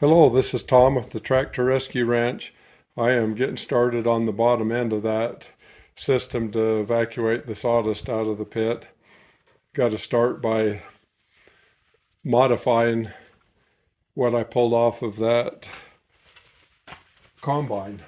Hello, this is Tom with the Tractor Rescue Ranch. I am getting started on the bottom end of that system to evacuate the sawdust out of the pit. Got to start by modifying what I pulled off of that combine.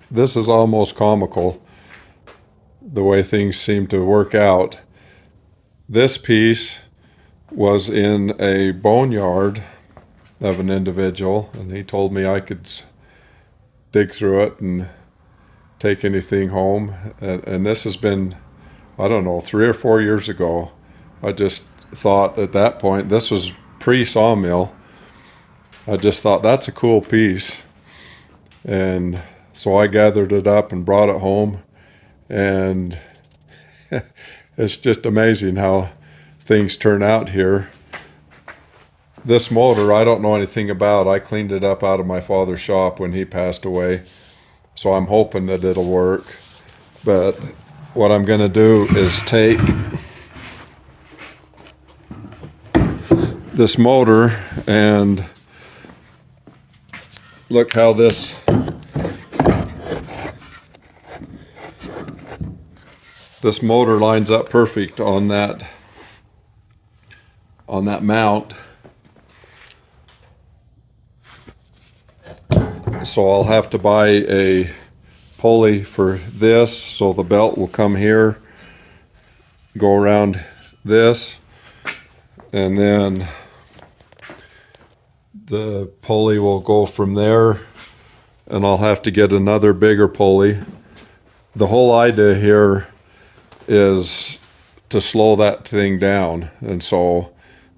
This is almost comical, the way things seem to work out. This piece was in a boneyard of an individual, and he told me I could dig through it and take anything home. And this has been, I don't know, 3 or 4 years ago. I just thought at that point, this was pre-sawmill. I just thought that's a cool piece. And so I gathered it up and brought it home. And it's just amazing how things turn out here. This motor, I don't know anything about. I cleaned it up out of my father's shop when he passed away. So I'm hoping that it'll work. But what I'm going to do is take this motor and look how this motor lines up perfect on that mount. So I'll have to buy a pulley for this, so the belt will come here, go around this, and then the pulley will go from there, and I'll have to get another bigger pulley. The whole idea here is to slow that thing down, and so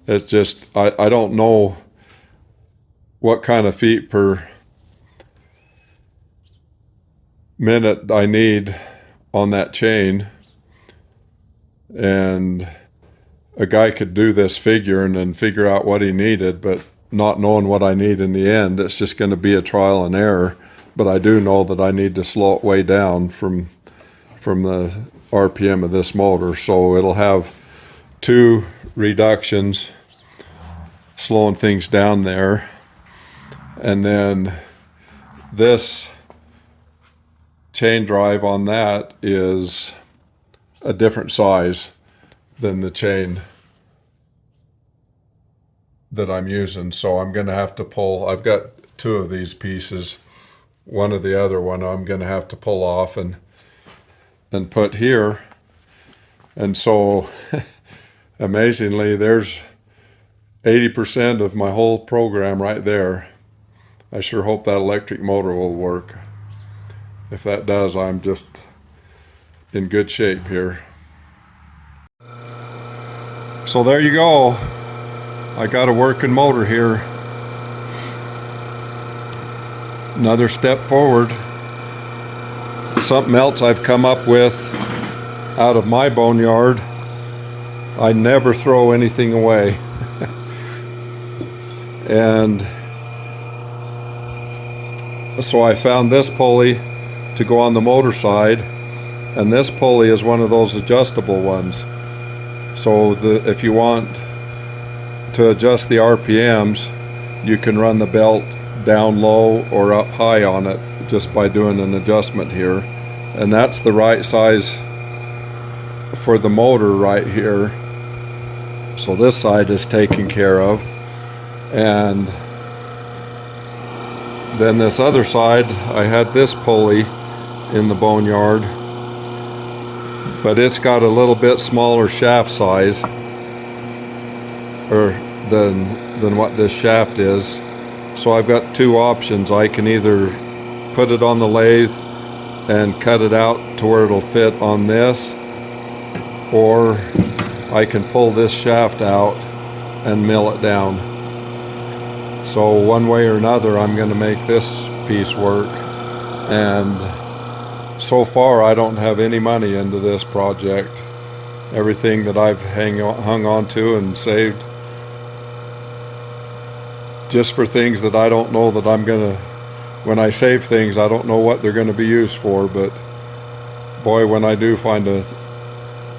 it's just, I don't know what kind of feet per minute I need on that chain, and a guy could do this figure and then figure out what he needed, but not knowing what I need in the end, it's just going to be a trial and error. But I do know that I need to slow it way down from the RPM of this motor, so it'll have two reductions slowing things down there, and then this chain drive on that is a different size than the chain that I'm using. So I'm going to have to pull, I've got two of these pieces, one of the other one I'm going to have to pull off and put here. And so amazingly, there's 80% of my whole program right there. I sure hope that electric motor will work. If that does, I'm just in good shape here. So there you go. I got a working motor here. Another step forward. Something else I've come up with out of my boneyard. I never throw anything away. And so I found this pulley to go on the motor side, and this pulley is one of those adjustable ones. So if you want to adjust the RPMs, you can run the belt down low or up high on it just by doing an adjustment here. And that's the right size for the motor right here. So this side is taken care of. And then this other side, I had this pulley in the boneyard, but it's got a little bit smaller shaft size than what this shaft is. So I've got two options. I can either put it on the lathe and cut it out to where it'll fit on this, or I can pull this shaft out and mill it down. So one way or another, I'm going to make this piece work. And so far, I don't have any money into this project. Everything that I've hung on to and saved just for things that I don't know that I'm going to, when I save things, I don't know what they're going to be used for, but boy, when I do find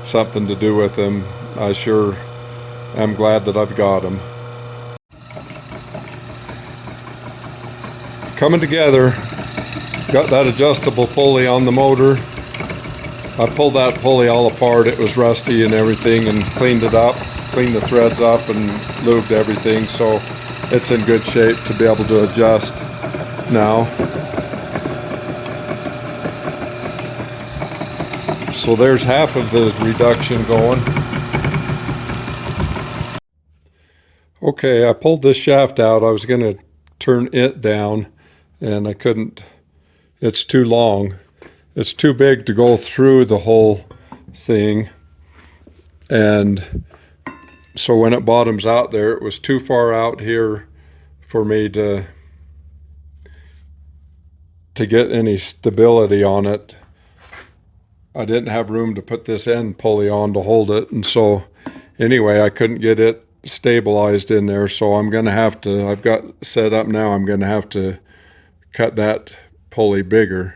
something to do with them, I sure am glad that I've got them. Coming together, got that adjustable pulley on the motor. I pulled that pulley all apart. It was rusty and everything, and cleaned it up, cleaned the threads up and lubed everything, so it's in good shape to be able to adjust now. So there's half of the reduction going. Okay, I pulled this shaft out. I was going to turn it down, and I couldn't. It's too long. It's too big to go through the whole thing. And so when it bottoms out there, it was too far out here for me to get any stability on it. I didn't have room to put this end pulley on to hold it, and so anyway, I couldn't get it stabilized in there, so I'm going to have to, I've got set up now, I'm going to have to cut that pulley bigger.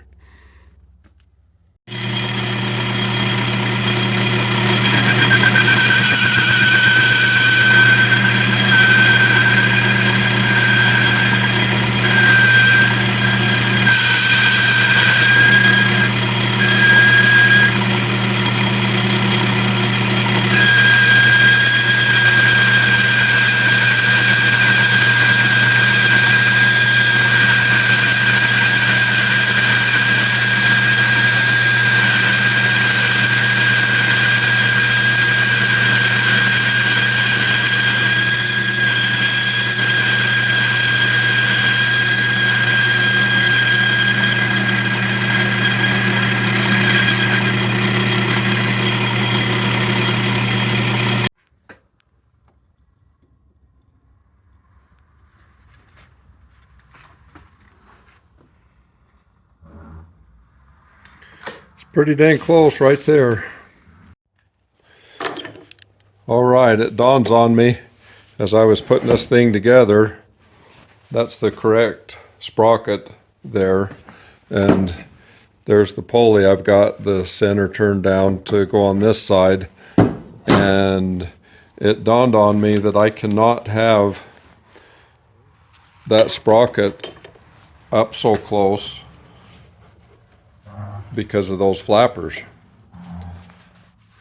Pretty dang close right there. All right, it dawns on me as I was putting this thing together, that's the correct sprocket there, and there's the pulley. I've got the center turned down to go on this side, and it dawned on me that I cannot have that sprocket up so close because of those flappers.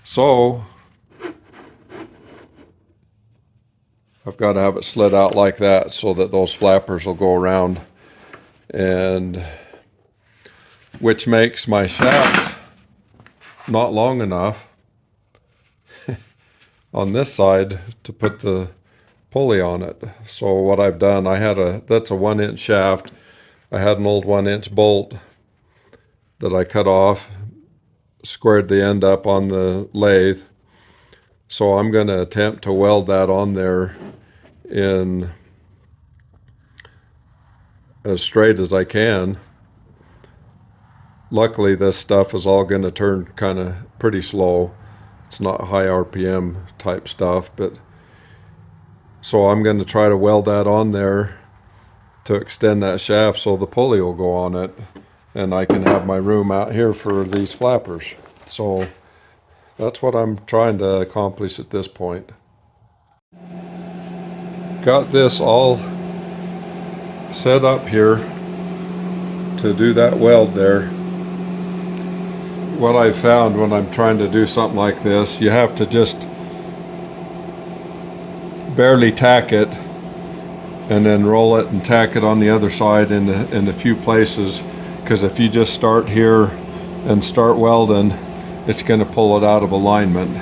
So I've got to have it slid out like that so that those flappers will go around, and which makes my shaft not long enough on this side to put the pulley on it. So what I've done, that's a 1-inch shaft. I had an old 1-inch bolt that I cut off, squared the end up on the lathe. So I'm going to attempt to weld that on there in as straight as I can. Luckily, this stuff is all going to turn kind of pretty slow. It's not high RPM type stuff, but so I'm going to try to weld that on there to extend that shaft so the pulley will go on it, and I can have my room out here for these flappers. So that's what I'm trying to accomplish at this point. Got this all set up here to do that weld there. What I've found when I'm trying to do something like this, you have to just barely tack it and then roll it and tack it on the other side in a few places, because if you just start here and start welding, it's going to pull it out of alignment.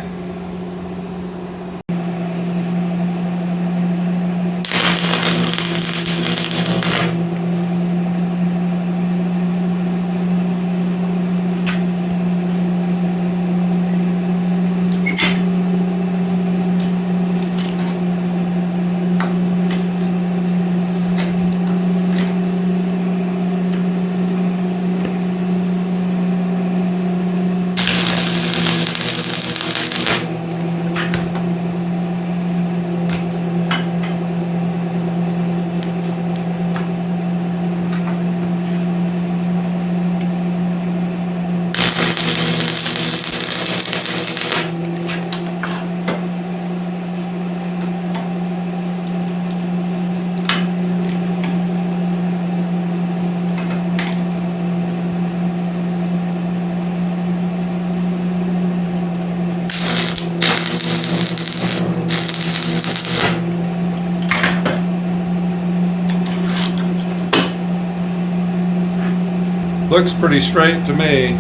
Looks pretty straight to me.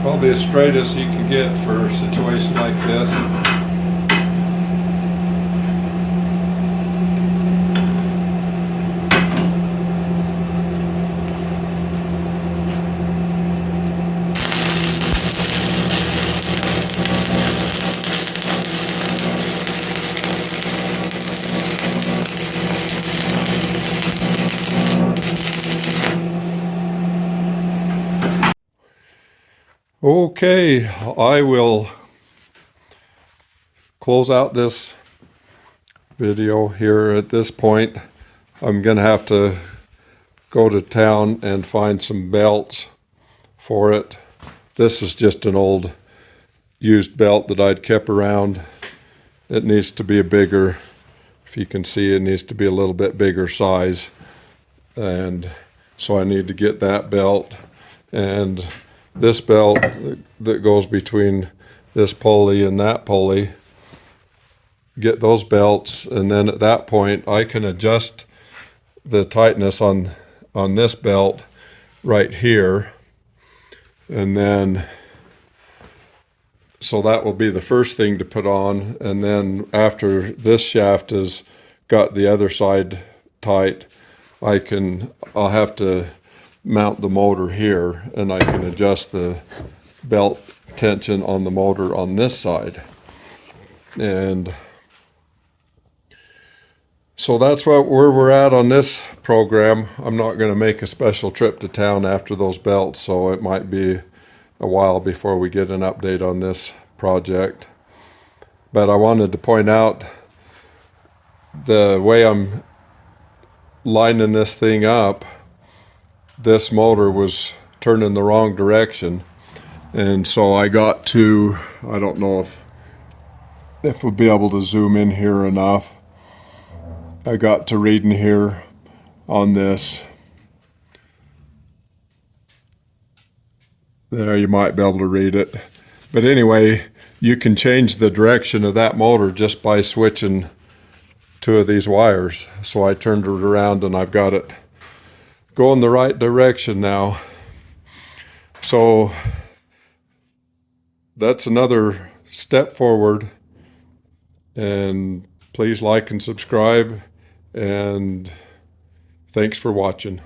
Probably as straight as you can get for a situation like this. Okay, I will close out this video here at this point. I'm gonna have to go to town and find some belts for it. This is just an old used belt that I'd kept around. It needs to be a bigger, if you can see, it needs to be a little bit bigger size. And so I need to get that belt and this belt that goes between this pulley and that pulley. Get those belts, and then at that point I can adjust the tightness on this belt right here. And then so that will be the first thing to put on, and then after this shaft has got the other side tight, I'll have to mount the motor here, and I can adjust the belt tension on the motor on this side. And so that's where we're at on this program. I'm not going to make a special trip to town after those belts, so it might be a while before we get an update on this project. But I wanted to point out the way I'm lining this thing up. This motor was turning the wrong direction, and so I got to, I don't know if we'll be able to zoom in here enough. I got to reading here on this. There, you might be able to read it. But anyway, you can change the direction of that motor just by switching two of these wires. So I turned it around and I've got it going the right direction now. So that's another step forward. And please like and subscribe, and thanks for watching.